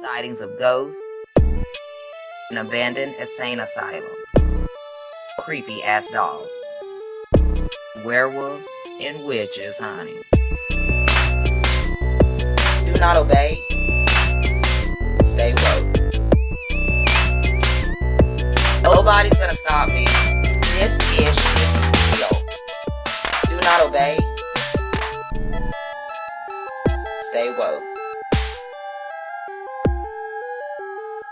Sightings of ghosts, an abandoned insane asylum, creepy ass dolls, werewolves, and witches, honey. Do not obey. Stay woke. Nobody's gonna stop me. This is real. Do not obey. Stay woke.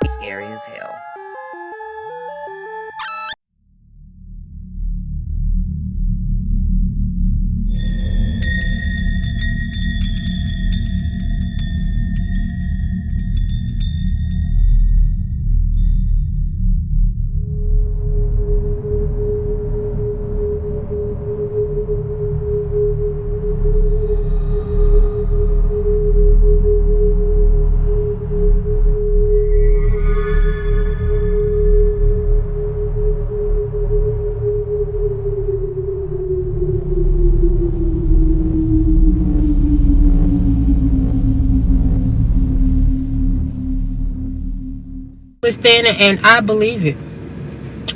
Scary as hell. Standing, and I believe it.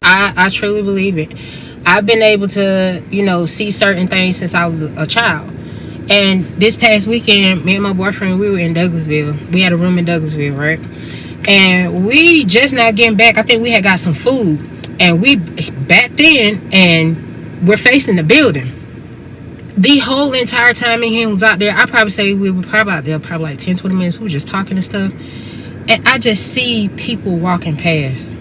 I truly believe it. I've been able to, see certain things since I was a child. And this past weekend, me and my boyfriend, we were in Douglasville. We had a room in Douglasville, right? And we just now getting back. I think we had got some food, and we backed in, and we're facing the building. The whole entire time me and him was out there, I probably say we were probably out there probably like 10-20 minutes. We were just talking and stuff. And I just see people walking past.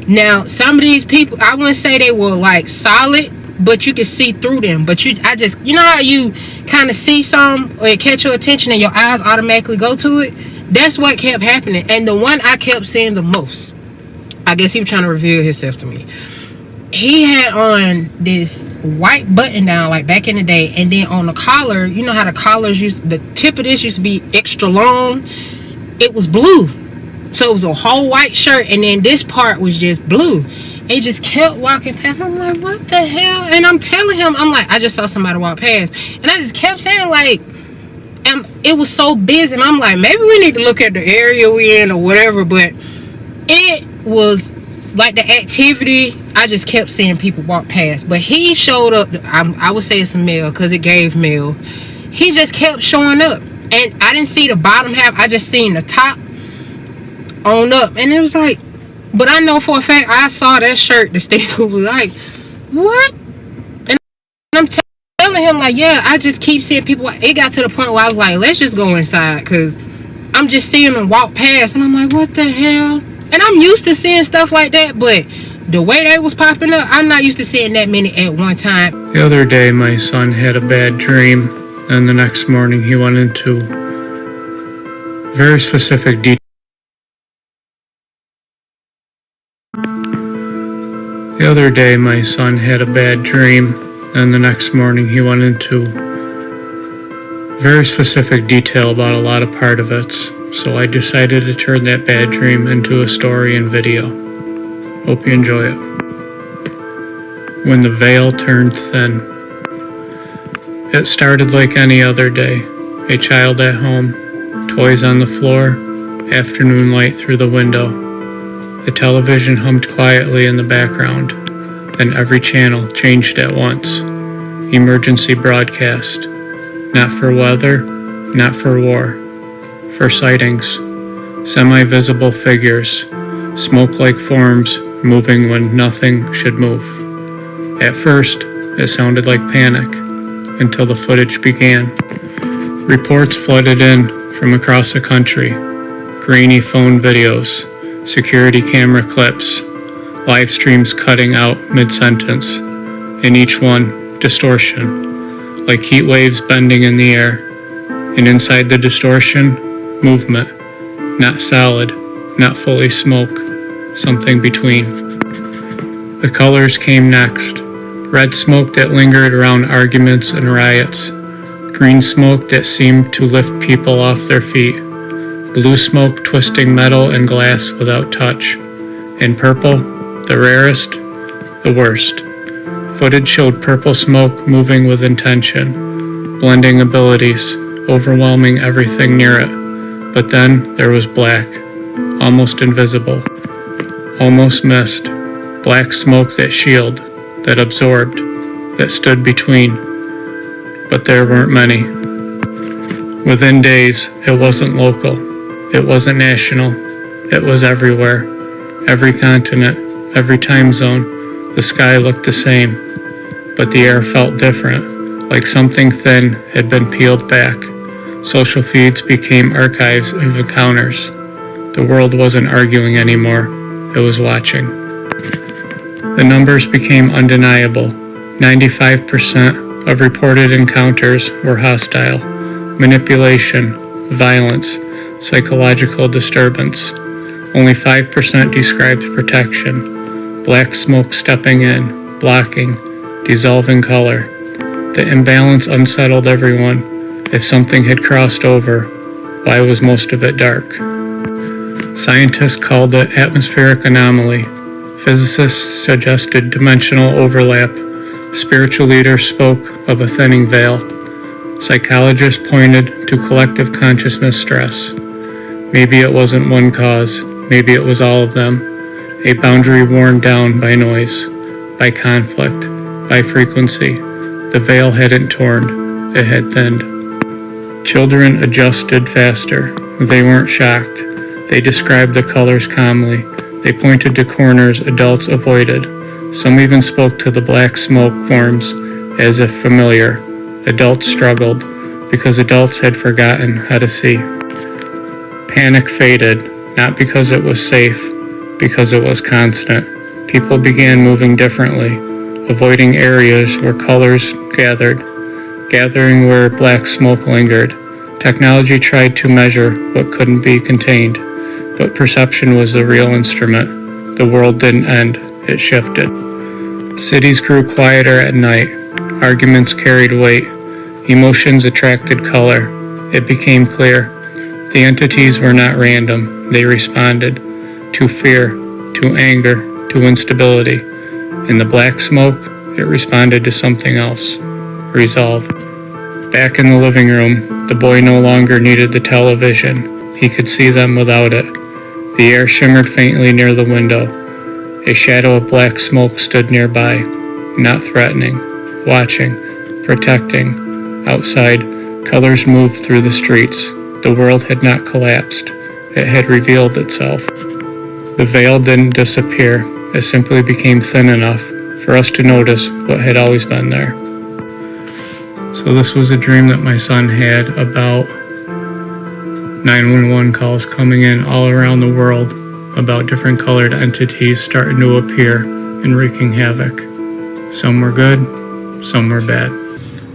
Now, some of these people, I wouldn't say they were like solid, but you could see through them. But I just, you know how you kind of see some or it catch your attention and your eyes automatically go to it? That's what kept happening. And the one I kept seeing the most, I guess he was trying to reveal himself to me. He had on this white button down like back in the day. And then on the collar, you know how the collars the tip of this used to be extra long? It was blue. So it was a whole white shirt, and then this part was just blue. He just kept walking past. I'm like, what the hell? And I'm telling him, I'm like, I just saw somebody walk past. And I just kept saying, like, it was so busy. And I'm like, maybe we need to look at the area we're in or whatever. But it was like the activity, I just kept seeing people walk past. But he showed up. I would say it's a male because it gave male. He just kept showing up. And I didn't see the bottom half. I just seen the top on up. And it was like, but I know for a fact I saw that shirt. The sticker was like, what? And I'm telling him, like, yeah, I just keep seeing people. It got to the point where I was like, let's just go inside. Because I'm just seeing them walk past. And I'm like, what the hell? And I'm used to seeing stuff like that. But the way they was popping up, I'm not used to seeing that many at one time. The other day, my son had a bad dream. And the next morning he went into very specific detail. The other day my son had a bad dream, and the next morning he went into very specific detail about a lot of part of it. So I decided to turn that bad dream into a story and video. Hope you enjoy it. When the veil turned thin. It started like any other day. A child at home, toys on the floor, afternoon light through the window. The television hummed quietly in the background, then every channel changed at once. Emergency broadcast. Not for weather, not for war. For sightings. Semi-visible figures. Smoke-like forms moving when nothing should move. At first, it sounded like panic. Until the footage began. Reports flooded in from across the country. Grainy phone videos, security camera clips, live streams cutting out mid-sentence. In each one, distortion, like heat waves bending in the air. And inside the distortion, movement. Not solid, not fully smoke, something between. The colors came next. Red smoke that lingered around arguments and riots. Green smoke that seemed to lift people off their feet. Blue smoke twisting metal and glass without touch. And purple, the rarest, the worst. Footage showed purple smoke moving with intention, blending abilities, overwhelming everything near it. But then there was black, almost invisible, almost mist, black smoke that shielded, that absorbed, that stood between. But there weren't many. Within days, it wasn't local, it wasn't national, it was everywhere. Every continent, every time zone, the sky looked the same, but the air felt different, like something thin had been peeled back. Social feeds became archives of encounters. The world wasn't arguing anymore, it was watching. The numbers became undeniable. 95% of reported encounters were hostile. Manipulation, violence, psychological disturbance. Only 5% described protection. Black smoke stepping in, blocking, dissolving color. The imbalance unsettled everyone. If something had crossed over, why was most of it dark? Scientists called it atmospheric anomaly. Physicists suggested dimensional overlap. Spiritual leaders spoke of a thinning veil. Psychologists pointed to collective consciousness stress. Maybe it wasn't one cause, maybe it was all of them. A boundary worn down by noise, by conflict, by frequency. The veil hadn't torn, it had thinned. Children adjusted faster. They weren't shocked. They described the colors calmly. They pointed to corners adults avoided. Some even spoke to the black smoke forms as if familiar. Adults struggled because adults had forgotten how to see. Panic faded, not because it was safe, because it was constant. People began moving differently, avoiding areas where colors gathering where black smoke lingered. Technology tried to measure what couldn't be contained, but perception was the real instrument. The world didn't end, it shifted. Cities grew quieter at night. Arguments carried weight. Emotions attracted color. It became clear. The entities were not random. They responded to fear, to anger, to instability. In the black smoke, it responded to something else. Resolve. Back in the living room, the boy no longer needed the television. He could see them without it. The air shimmered faintly near the window. A shadow of black smoke stood nearby, not threatening, watching, protecting. Outside, colors moved through the streets. The world had not collapsed. It had revealed itself. The veil didn't disappear. It simply became thin enough for us to notice what had always been there. So this was a dream that my son had about 911 calls coming in all around the world about different colored entities starting to appear and wreaking havoc. Some were good, some were bad.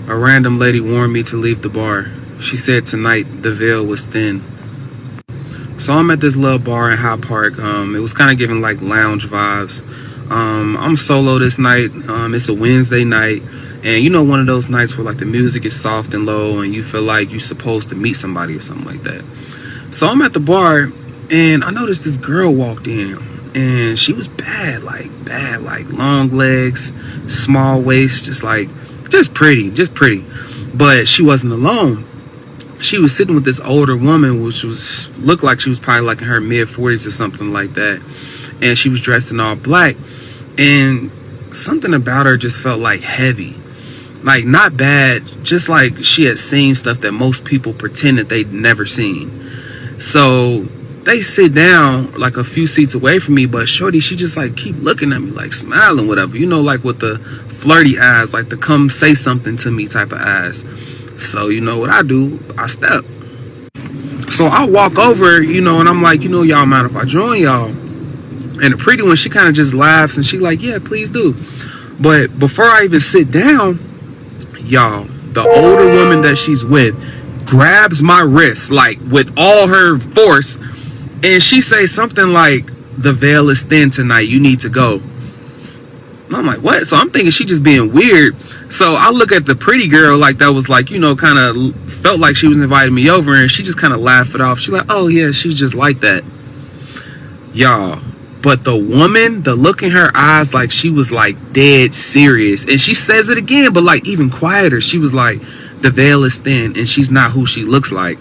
A random lady warned me to leave the bar. She said tonight the veil was thin. So I'm at this little bar in Hyde Park. It was kind of giving like lounge vibes. I'm solo this night. It's a Wednesday night. And you know, one of those nights where like the music is soft and low and you feel like you're supposed to meet somebody or something like that. So I'm at the bar and I noticed this girl walked in and she was bad, like long legs, small waist, just pretty. But she wasn't alone. She was sitting with this older woman, which looked like she was probably like in her mid-40s or something like that. And she was dressed in all black. And something about her just felt like heavy. Like, not bad, just like she had seen stuff that most people pretend that they'd never seen. So they sit down like a few seats away from me, but shorty, she just like keep looking at me, like smiling, whatever. You know, like with the flirty eyes, like the come say something to me type of eyes. So you know what I do? I step. So I walk over, you know, and I'm like, you know, y'all mind if I join y'all? And the pretty one, she kind of just laughs and she like, yeah, please do. But before I even sit down, y'all, the older woman that she's with grabs my wrist like with all her force, and she says something like, the veil is thin tonight, you need to go. And I'm like, what? So I'm thinking she just being weird. So I look at the pretty girl like that was like, you know, kind of felt like she was inviting me over, and she just kind of laughed it off. She's like, oh yeah, she's just like that. Y'all, but the woman, the look in her eyes, like she was like dead serious. And she says it again, but like even quieter. She was like, the veil is thin and she's not who she looks like.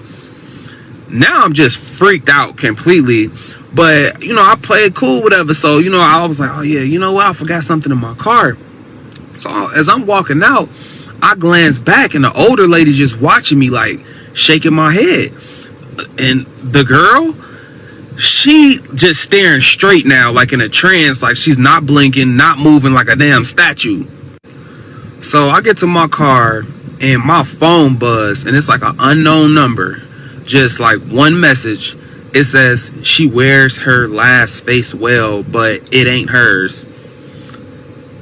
Now I'm just freaked out completely. But, I played cool, whatever. So, I was like, oh yeah, you know what? I forgot something in my car. So as I'm walking out, I glance back and the older lady just watching me, like shaking my head. And the girl, she just staring straight now, like in a trance, like she's not blinking, not moving, like a damn statue. So I get to my car and my phone buzz, and it's like an unknown number. Just like one message. It says she wears her last face well, but it ain't hers.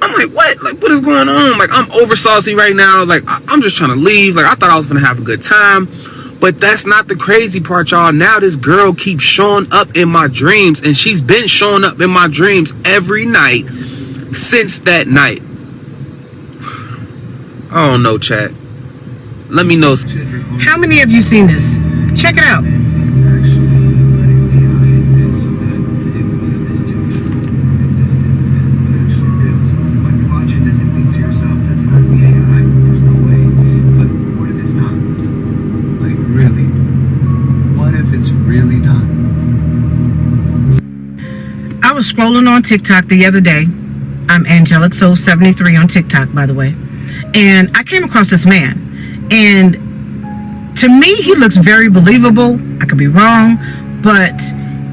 I'm like, what? Like, what is going on? Like, I'm over saucy right now. Like, I'm just trying to leave. Like, I thought I was gonna have a good time. But that's not the crazy part, y'all. Now this girl keeps showing up in my dreams, and she's been showing up in my dreams every night since that night. I don't know, chat. Let me know. How many of you seen this? Check it out. I was scrolling on TikTok the other day. I'm Angelic Soul 73 on TikTok, by the way. And I came across this man. And to me, he looks very believable. I could be wrong. But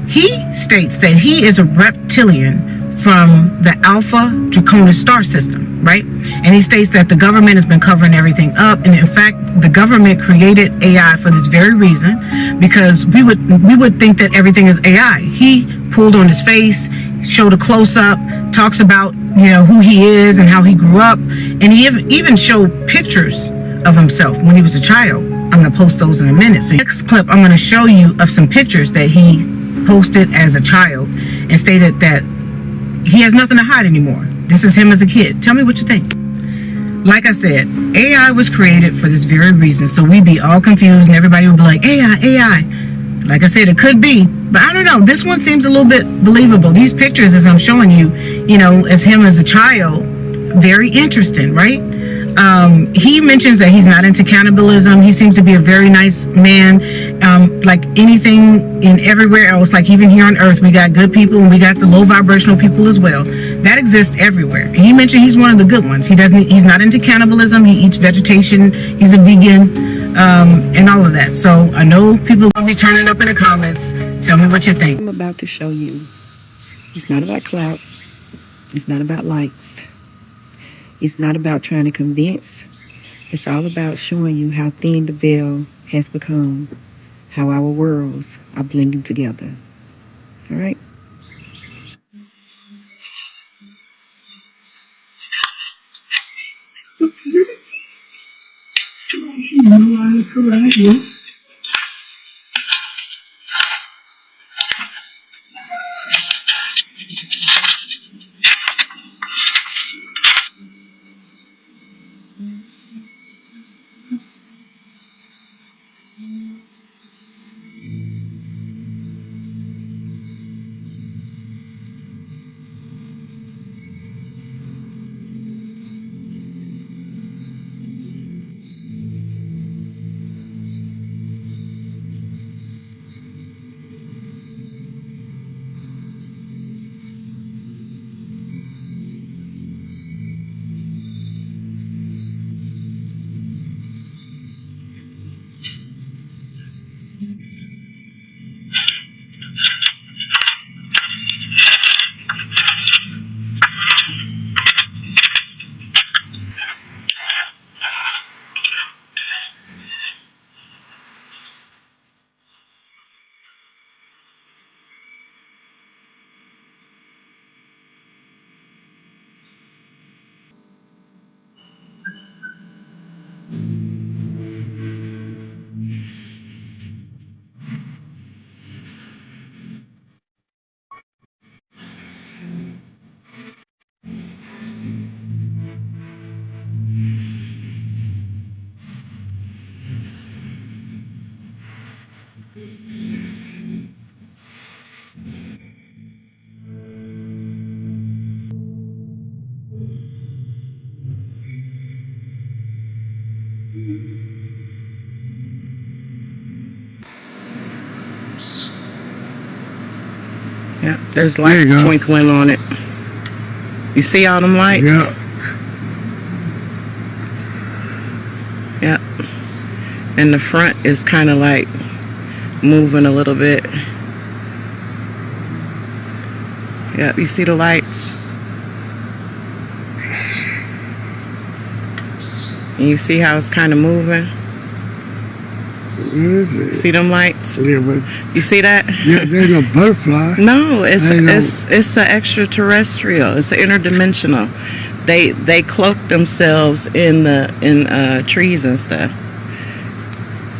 he states that he is a reptilian from the Alpha Draconic star system, right? And he states that the government has been covering everything up. And in fact, the government created AI for this very reason, because we would think that everything is AI. He pulled on his face, showed a close-up, talks about, who he is and how he grew up. And he even showed pictures of himself when he was a child. I'm going to post those in a minute. So next clip, I'm going to show you of some pictures that he posted as a child and stated that he has nothing to hide anymore. This is him as a kid. Tell me what you think. Like I said, AI was created for this very reason. So we'd be all confused and everybody would be like, AI. Like I said, it could be, but I don't know. This one seems a little bit believable. These pictures, as I'm showing you, as him as a child, very interesting, right? He mentions that he's not into cannibalism. He seems to be a very nice man. Like anything in everywhere else, like even here on Earth, we got good people and we got the low vibrational people as well. That exists everywhere. And he mentioned he's one of the good ones. He's not into cannibalism. He eats vegetation. He's a vegan. And all of that. So I know people will be turning up in the comments. Tell me what you think. I'm about to show you. It's not about clout. It's not about likes. It's not about trying to convince. It's all about showing you how thin the veil has become, how our worlds are blending together. All right? Yeah, there's There you lights go. twinkling on it. You see all them lights? Yeah. Yep. And the front is kind of like moving a little bit. Yep, you see the lights? And you see how it's kind of moving? What is it? See them lights? Yeah, but You see that? yeah, there's no butterfly. No, it's I know. it's an extraterrestrial. It's an interdimensional. They cloak themselves in trees and stuff.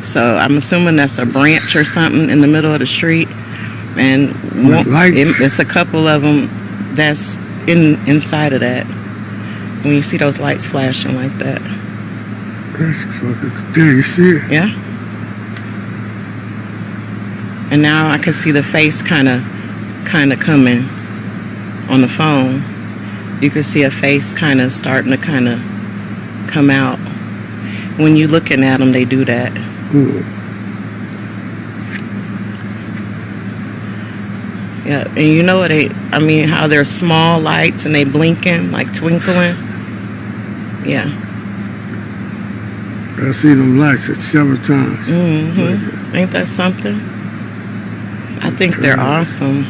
So I'm assuming that's a branch or something in the middle of the street, and With lights. it's a couple of them that's inside of that. When you see those lights flashing like that, That's fucking. There, you see it? yeah. And now I can see the face kind of coming on the phone. You can see a face kind of starting to kind of come out. When you're looking at them, they do that. Yeah, and you know what how they're small lights and they blinking, like twinkling. Yeah. I see them lights several times. Mm-hmm. Ain't that something? I think they're awesome.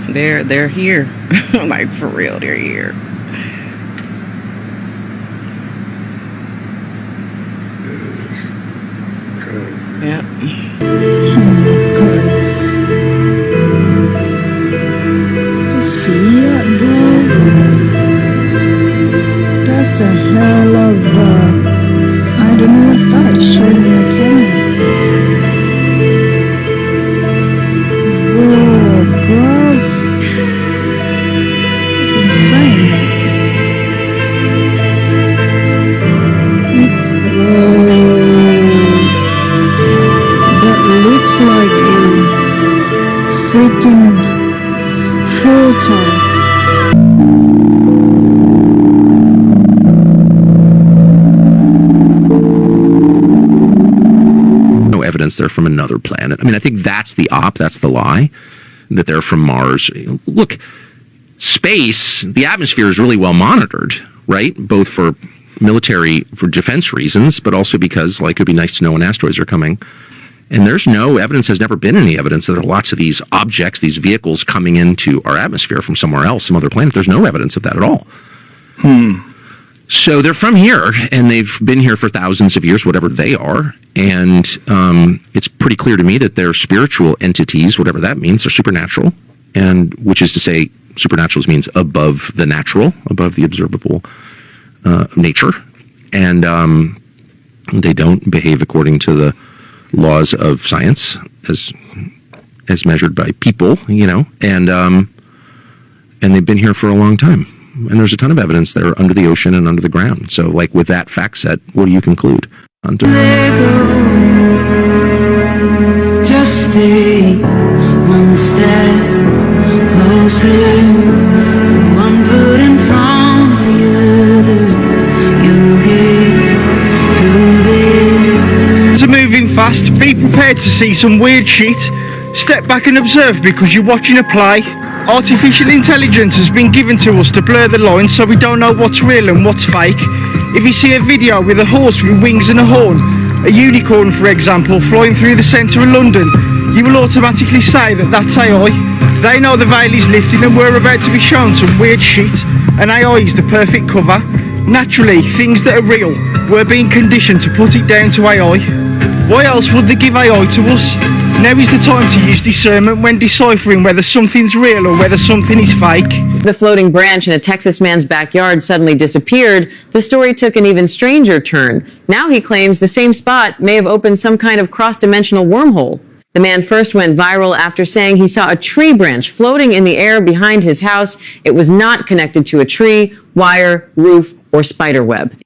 They're here. Like, for real, they're here. Yeah. See it, bro? That's a hell of I don't know what style to show you on camera. Whoa, bro. It's insane. That looks like a freaking photo. No evidence they're from another planet. I mean, I think that's the that's the lie, that they're from Mars. Look, space, the atmosphere is really well monitored, right? Both for defense reasons, but also because, like, it'd be nice to know when asteroids are coming. And there's no evidence, has never been any evidence that there are lots of these objects, these vehicles coming into our atmosphere from somewhere else, some other planet. There's no evidence of that at all. So they're from here, and they've been here for thousands of years, whatever they are. And it's pretty clear to me that they're spiritual entities, whatever that means. They're supernatural, and which is to say, supernatural means above the natural, above the observable nature. And they don't behave according to the laws of science as measured by people, and they've been here for a long time. And there's a ton of evidence that are under the ocean and under the ground. So, like, with that fact set, what do you conclude? Just stay one step closer, one foot in front of the other. You'll get through this. Are moving fast. Be prepared to see some weird shit. Step back and observe because you're watching a play. Artificial intelligence has been given to us to blur the lines so we don't know what's real and what's fake. If you see a video with a horse with wings and a horn, a unicorn for example, flying through the centre of London, you will automatically say that that's AI. They know the veil is lifting and we're about to be shown some weird shit, and AI is the perfect cover. Naturally, things that are real, we're being conditioned to put it down to AI. Why else would they give AI to us? Now is the time to use discernment when deciphering whether something's real or whether something is fake. The floating branch in a Texas man's backyard suddenly disappeared. The story took an even stranger turn. Now he claims the same spot may have opened some kind of cross-dimensional wormhole. The man first went viral after saying he saw a tree branch floating in the air behind his house. It was not connected to a tree, wire, roof, or spider web.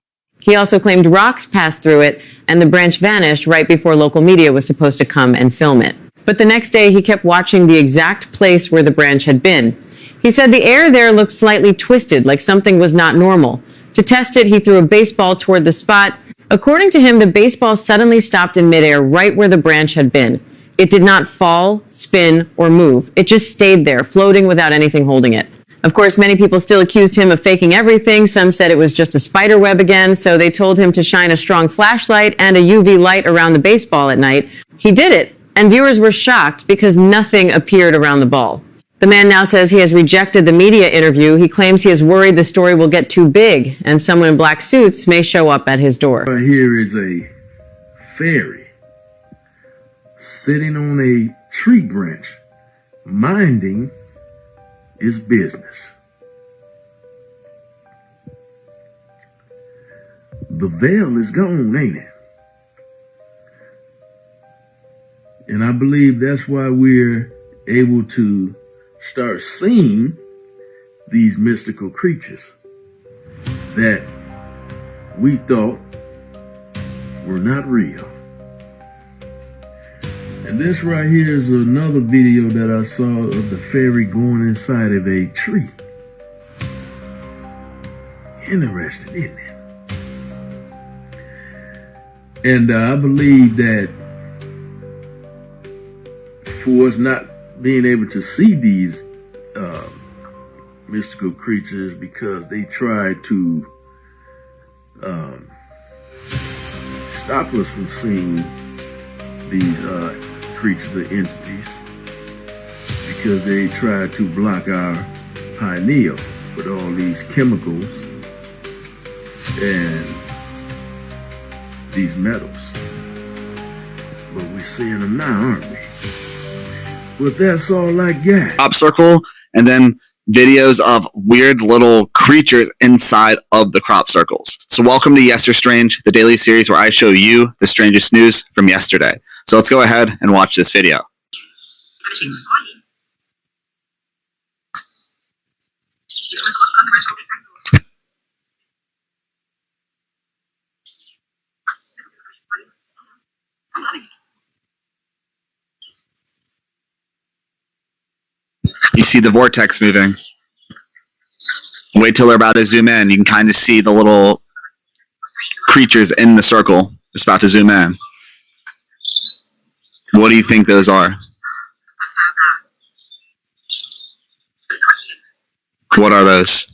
He also claimed rocks passed through it, and the branch vanished right before local media was supposed to come and film it. But the next day, he kept watching the exact place where the branch had been. He said the air there looked slightly twisted, like something was not normal. To test it, he threw a baseball toward the spot. According to him, the baseball suddenly stopped in midair right where the branch had been. It did not fall, spin, or move. It just stayed there, floating without anything holding it. Of course, many people still accused him of faking everything. Some said it was just a spider web again, so they told him to shine a strong flashlight and a UV light around the baseball at night. He did it, and viewers were shocked because nothing appeared around the ball. The man now says he has rejected the media interview. He claims he is worried the story will get too big, and someone in black suits may show up at his door. Right here is a fairy sitting on a tree branch, minding his business. The veil is gone, ain't it? And I believe that's why we're able to start seeing these mystical creatures that we thought were not real. And this right here is another video that I saw of the fairy going inside of a tree. Interesting, isn't it? And I believe that for us not being able to see these mystical creatures because they try to stop us from seeing these creatures or entities, because they try to block our pineal with all these chemicals and these metals. But we're seeing them now, aren't we? But that's all I got. Crop circle, and then videos of weird little creatures inside of the crop circles. So welcome to Yester Strange, the daily series where I show you the strangest news from yesterday. So let's go ahead and watch this video. You see the vortex moving. Wait till they're about to zoom in. You can kind of see the little creatures in the circle. It's about to zoom in. What do you think those are? What are those?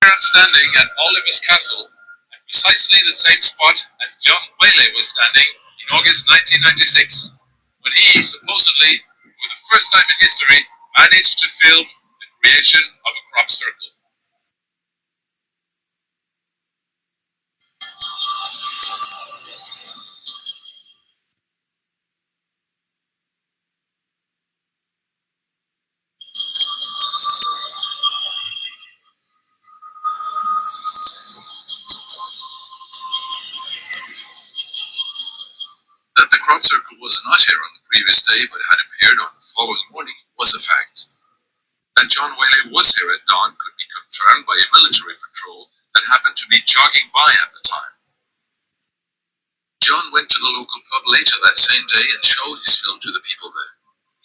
I'm standing at Oliver's Castle, at precisely the same spot as John Whaley was standing in August 1996, when he supposedly, for the first time in history, managed to film the creation of a crop circle. That the crop circle was not here on the previous day but had appeared on the following morning was a fact. That John Whaley was here at dawn could be confirmed by a military patrol that happened to be jogging by at the time. John went to the local pub later that same day and showed his film to the people there.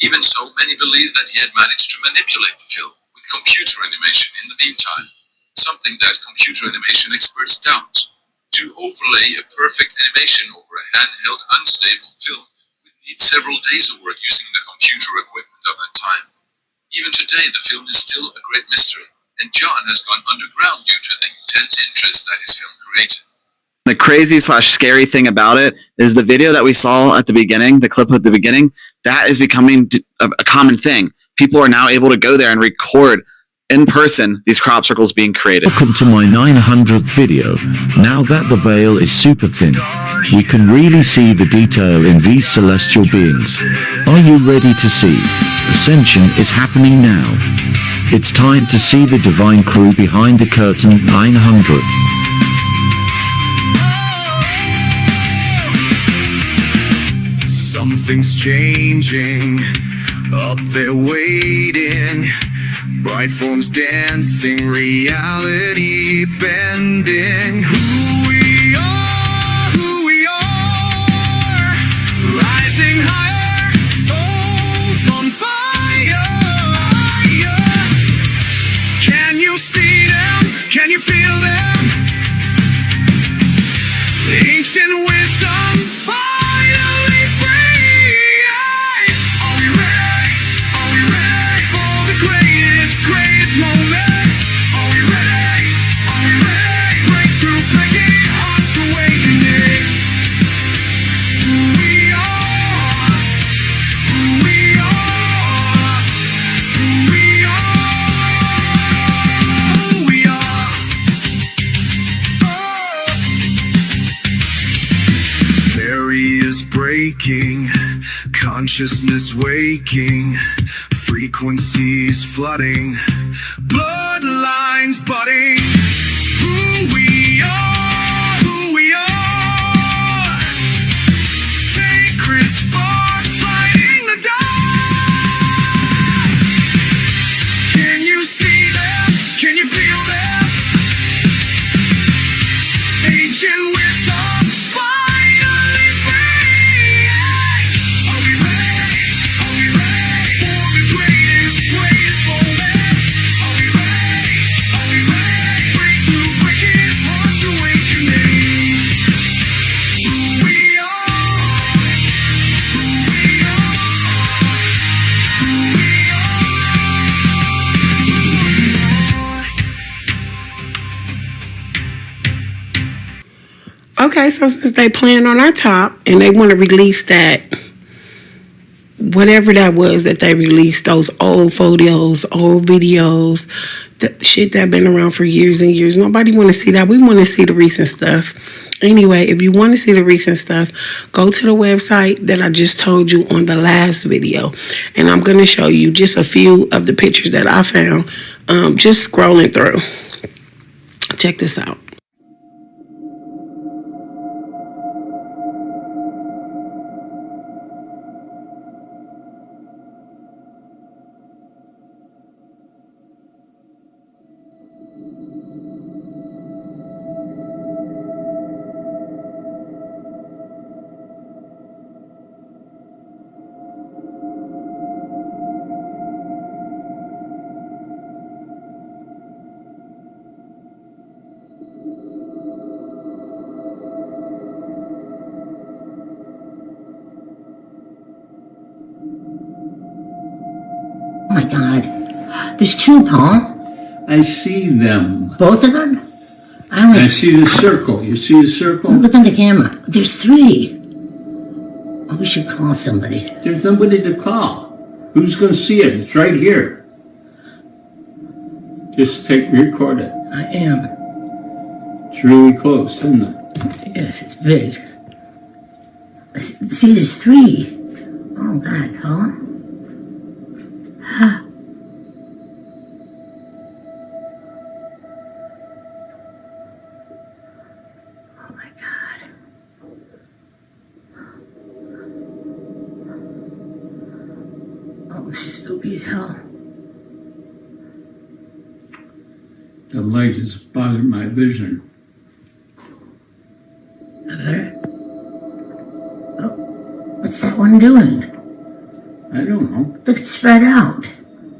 Even so, many believe that he had managed to manipulate the film with computer animation in the meantime, something that computer animation experts doubt. To overlay a perfect animation over a handheld, unstable film would need several days of work using the computer equipment of that time. Even today, the film is still a great mystery, and John has gone underground due to the intense interest that his film created. The crazy / scary thing about it is the video that we saw at the beginning, the clip at the beginning, that is becoming a common thing. People are now able to go there and record in person these crop circles being created. Welcome to my 900th video. Now that the veil is super thin, we can really see the detail in these celestial beings. Are you ready to see? Ascension is happening now. It's time to see the divine crew behind the curtain. 900. Something's changing, up there waiting, bright forms dancing, reality bending. Who we are, rising higher, souls on fire. Can you see them? Can you feel them? Ancient wisdom finally free. shaking, consciousness waking, frequencies flooding, bloodlines budding. Who we are, who we are. Sacred sparks lighting the dark. Can you see them? Can you feel them? Ancient wisdom finally free. Are we ready? Are we ready for the greatest moment? Are we ready? Are we ready? Break through breaking hearts awakening. Who we are, who we are, who we Okay, so since they playing on our top and they want to release that, whatever that was that they released, those old photos, old videos, the shit that been around for years and years. Nobody want to see that. We want to see the recent stuff. Anyway, if you want to see the recent stuff, go to the website that I just told you on the last video. And I'm going to show you just a few of the pictures that I found just scrolling through. Check this out. Oh my God. There's two, Paul. I see them. Both of them? I see the circle. You see the circle? Look at the camera. There's three. Oh, we should call somebody. There's nobody to call. Who's going to see it? It's right here. Just record it. I am. It's really close, isn't it? Yes, it's big. See, there's three. Oh, God, Paul. Oh my God. Oh, this is spooky as hell. The light has bothered my vision. Oh, what's that one doing? I don't know. Look, it's spread out.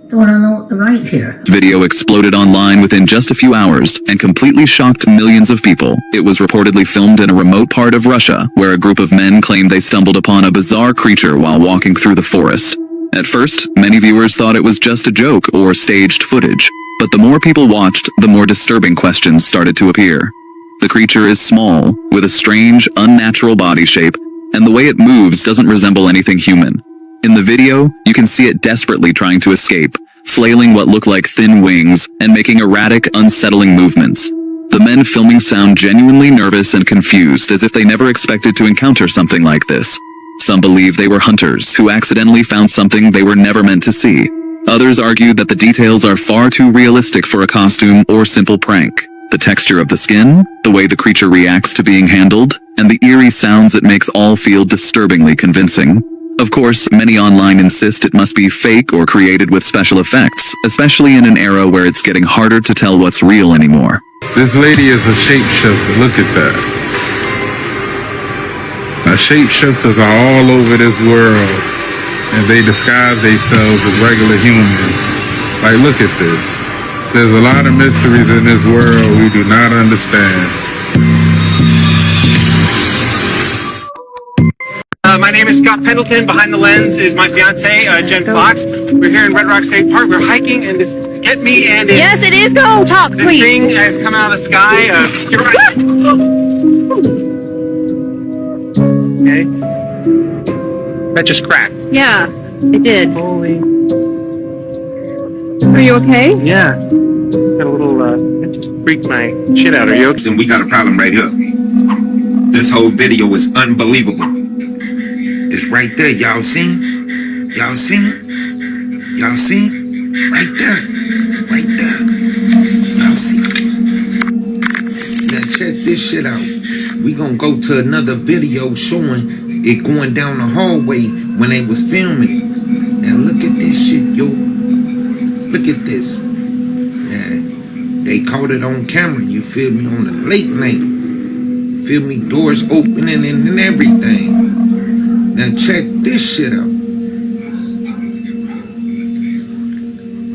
The one on the right here. This video exploded online within just a few hours and completely shocked millions of people. It was reportedly filmed in a remote part of Russia, where a group of men claimed they stumbled upon a bizarre creature while walking through the forest. At first, many viewers thought it was just a joke or staged footage. But the more people watched, the more disturbing questions started to appear. The creature is small, with a strange, unnatural body shape, and the way it moves doesn't resemble anything human. In the video, you can see it desperately trying to escape, flailing what look like thin wings and making erratic, unsettling movements. The men filming sound genuinely nervous and confused, as if they never expected to encounter something like this. Some believe they were hunters who accidentally found something they were never meant to see. Others argue that the details are far too realistic for a costume or simple prank. The texture of the skin, the way the creature reacts to being handled, and the eerie sounds it makes all feel disturbingly convincing. Of course, many online insist it must be fake or created with special effects, especially in an era where it's getting harder to tell what's real anymore. This lady is a shapeshifter. Look at that. Now, shapeshifters are all over this world, and they disguise themselves as regular humans. Like, look at this. There's a lot of mysteries in this world we do not understand. My name is Scott Pendleton. Behind the lens is my fiance, Jen Fox. We're here in Red Rock State Park. We're hiking, and this get me and it, yes, it is. Go talk, this please. This thing has come out of the sky. You're right. Okay. That just cracked. Yeah, it did. Holy. Are you okay? Yeah. Got a little. It just freaked my shit out. Are you okay? Then we got a problem right here. This whole video is unbelievable. It's Right there, y'all seen? Y'all seen? Y'all seen? Right there. Right there. Y'all see? Now check this shit out. We gonna go to another video showing it going down the hallway when they was filming it. Now look at this shit, yo. Look at this. Now, they caught it on camera, you feel me, on the late night. You feel me? Doors opening and everything. Now check this shit out.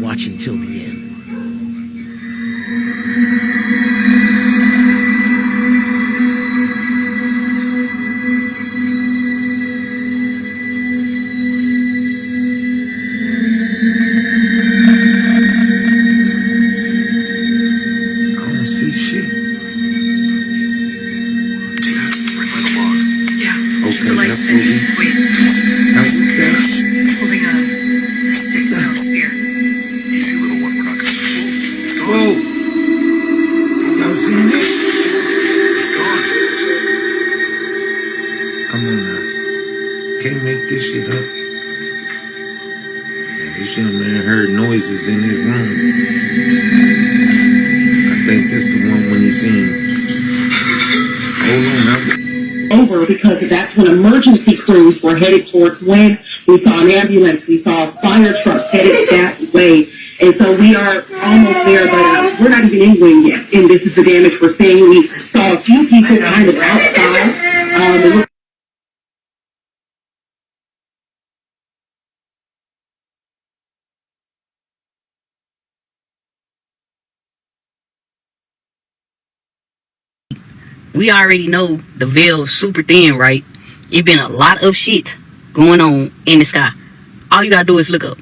Watch until the end. I don't see shit. Yeah. Okay, The light's that's what we... Wait. Now who's that? It's holding a stick, no, spear. Easy, little one. We're not gonna fool. It's gone. Whoa! Y'all seen this? It's gone. Come on now. Can't make this shit up. Yeah, this young man heard noises in his room. I think that's the one when he seen. Hold on now. Over because that's when emergency crews were headed towards Wynn. We saw an ambulance, we saw a fire truck headed that way. And so we are almost there, but we're not even in Wynn yet. And this is the damage we're seeing. We saw a few people kind of outside. It looked we already know the veil's super thin, right? It been a lot of shit going on in the sky. All you gotta do is look up.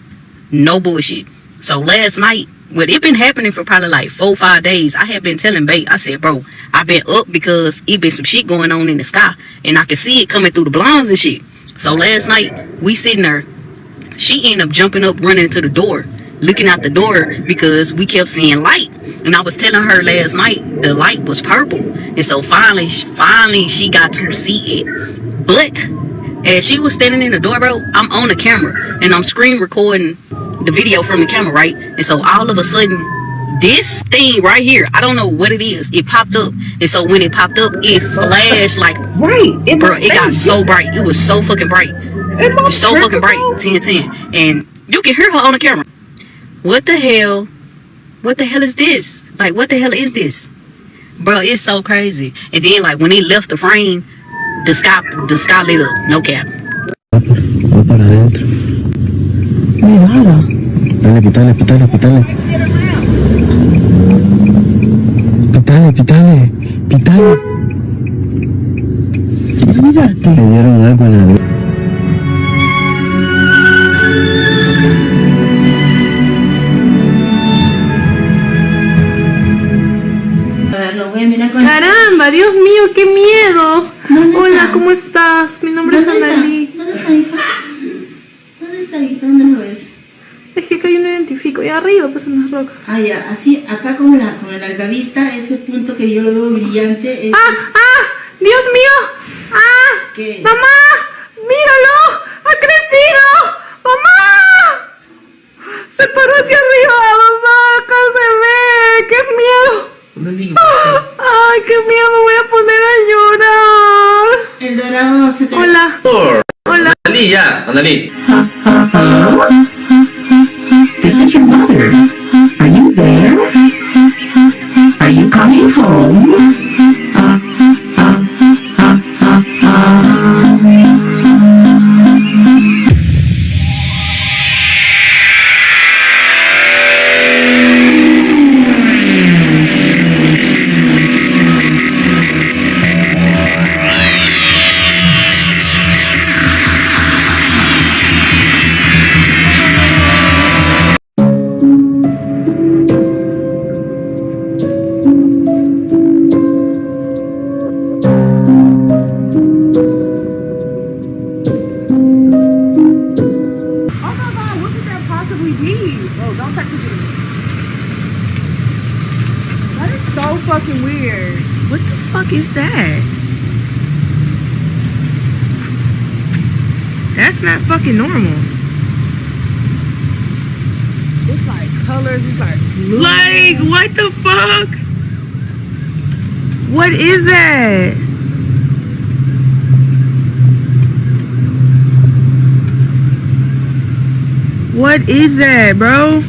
No bullshit. So last night, well, it been happening for probably like 4 or 5 days. I had been telling Bait, I said, bro, I been up because it been some shit going on in the sky. And I could see it coming through the blinds and shit. So last night, we sitting there. She ended up jumping up, running to the door, looking out the door because we kept seeing light. And I was telling her last night the light was purple. And so finally she got to see it. But as she was standing in the door, bro, I'm on the camera and I'm screen recording the video from the camera, right? And so all of a sudden, this thing right here, I don't know what it is, it popped up. And so when it popped up, it flashed like, right, bro, it got so bright. It was so fucking bright. So fucking bright, 10-10. And you can hear her on the camera. What the hell? What the hell is this? Like, what the hell is this? Bro, it's so crazy. And then, like, when they left the frame, the sky lit up. No cap. Va para adentro. Mira. Pitale. Pitale. Mírate. Le dieron algo a la... Caramba, Dios mío, qué miedo. Hola, ¿cómo estás? Mi nombre es Annalí. ¿Dónde está, hija? ¿Dónde está, hija? ¿Dónde lo ves? Es que acá yo no identifico. Y arriba, pues en las rocas. Ah, ya, así, acá con el largavista, ese punto que yo lo veo brillante es... ¡Dios mío! ¿Qué? ¡Mamá! ¡Míralo! ¡Ha crecido! ¡Mamá! Se paró hacia arriba, mamá. Acá se ve. ¡Qué miedo! ¡Ay, qué miedo! Me voy a poner a llorar. El dorado se te... Hola. Hola. Annalí, ya, Annalí. This is your mother. Are you there? Are you coming home? Fucking weird. What the fuck is that? That's not fucking normal. It's like colors. It's like blue. Like, what the fuck? What is that? What is that, bro?